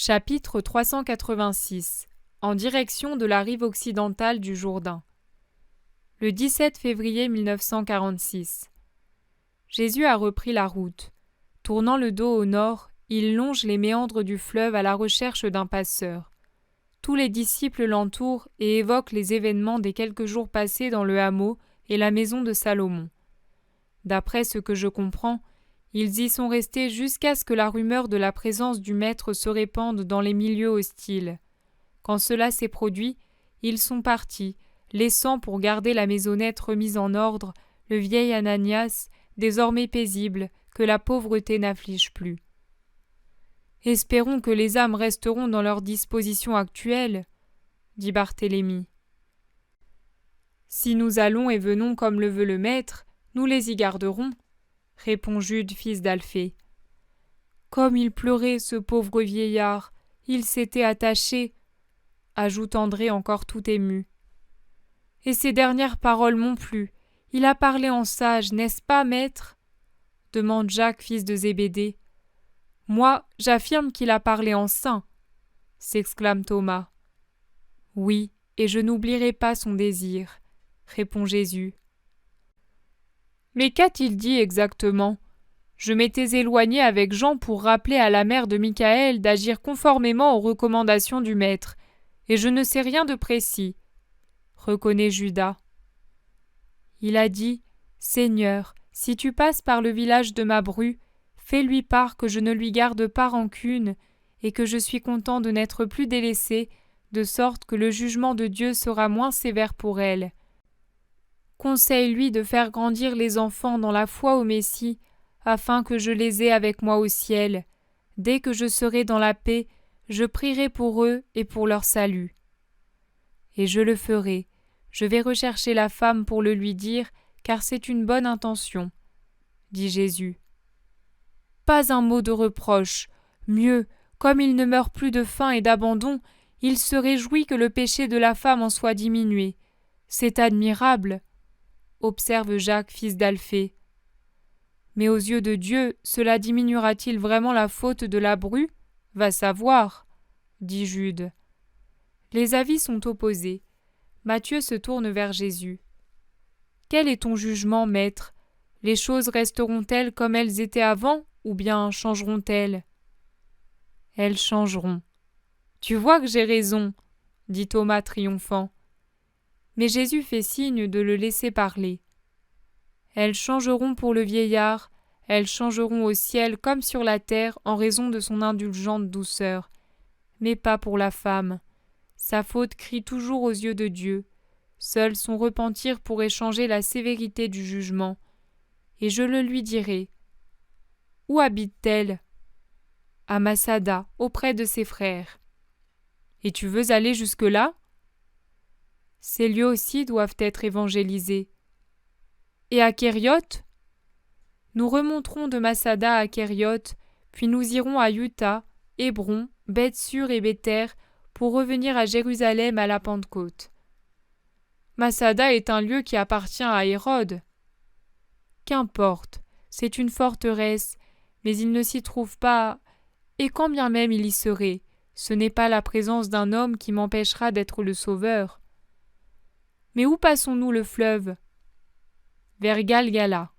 Chapitre 386. En direction de la rive occidentale du Jourdain. Le 17 février 1946. Jésus a repris la route. Tournant le dos au nord, il longe les méandres du fleuve à la recherche d'un passeur. Tous les disciples l'entourent et évoquent les événements des quelques jours passés dans le hameau et la maison de Salomon. D'après ce que je comprends, ils y sont restés jusqu'à ce que la rumeur de la présence du Maître se répande dans les milieux hostiles. Quand cela s'est produit, ils sont partis, laissant pour garder la maisonnette remise en ordre le vieil Ananias, désormais paisible, que la pauvreté n'afflige plus. Espérons que les âmes resteront dans leur disposition actuelle, dit Barthélemy. Si nous allons et venons comme le veut le Maître, nous les y garderons, répond Jude, fils d'Alphée. Comme il pleurait, ce pauvre vieillard, il s'était attaché, ajoute André encore tout ému. Et ses dernières paroles m'ont plu. Il a parlé en sage, n'est-ce pas, maître ? Demande Jacques, fils de Zébédée. Moi, j'affirme qu'il a parlé en saint, s'exclame Thomas. Oui, et je n'oublierai pas son désir, répond Jésus. Mais qu'a-t-il dit exactement ? Je m'étais éloigné avec Jean pour rappeler à la mère de Michaël d'agir conformément aux recommandations du Maître, et je ne sais rien de précis, reconnaît Judas. Il a dit, Seigneur, si tu passes par le village de ma bru, fais-lui part que je ne lui garde pas rancune, et que je suis content de n'être plus délaissé, de sorte que le jugement de Dieu sera moins sévère pour elle. Conseille-lui de faire grandir les enfants dans la foi au Messie, afin que je les ai avec moi au ciel. Dès que je serai dans la paix, je prierai pour eux et pour leur salut. Et je le ferai. Je vais rechercher la femme pour le lui dire, car c'est une bonne intention, dit Jésus. Pas un mot de reproche. Mieux, comme il ne meurt plus de faim et d'abandon, il se réjouit que le péché de la femme en soit diminué. C'est admirable, observe Jacques, fils d'Alphée. Mais aux yeux de Dieu, cela diminuera-t-il vraiment la faute de la bru ? Va savoir, dit Jude. Les avis sont opposés. Matthieu se tourne vers Jésus. Quel est ton jugement, maître ? Les choses resteront-elles comme elles étaient avant, ou bien changeront-elles ? Elles changeront. Tu vois que j'ai raison, dit Thomas triomphant. Mais Jésus fait signe de le laisser parler. Elles changeront pour le vieillard, elles changeront au ciel comme sur la terre en raison de son indulgente douceur, mais pas pour la femme. Sa faute crie toujours aux yeux de Dieu. Seul son repentir pourrait changer la sévérité du jugement. Et je le lui dirai. Où habite-t-elle ? À Masada, auprès de ses frères. Et tu veux aller jusque-là ? Ces lieux aussi doivent être évangélisés. Et à Kérioth ? Nous remonterons de Masada à Kérioth, puis nous irons à Utah, Hébron, Beth-Sur et Béther, pour revenir à Jérusalem à la Pentecôte. Masada est un lieu qui appartient à Hérode. Qu'importe, c'est une forteresse, mais il ne s'y trouve pas, et quand bien même il y serait, ce n'est pas la présence d'un homme qui m'empêchera d'être le sauveur. Mais où passons-nous le fleuve ? Vers Galgala.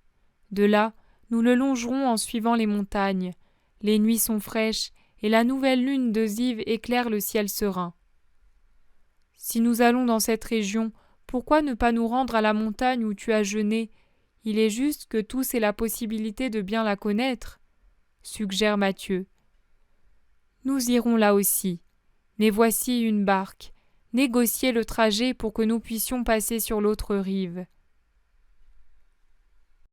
De là, nous le longerons en suivant les montagnes. Les nuits sont fraîches, et la nouvelle lune de Ziv éclaire le ciel serein. Si nous allons dans cette région, pourquoi ne pas nous rendre à la montagne où tu as jeûné ? Il est juste que tous aient la possibilité de bien la connaître, suggère Matthieu. Nous irons là aussi. Mais voici une barque. Négociez le trajet pour que nous puissions passer sur l'autre rive.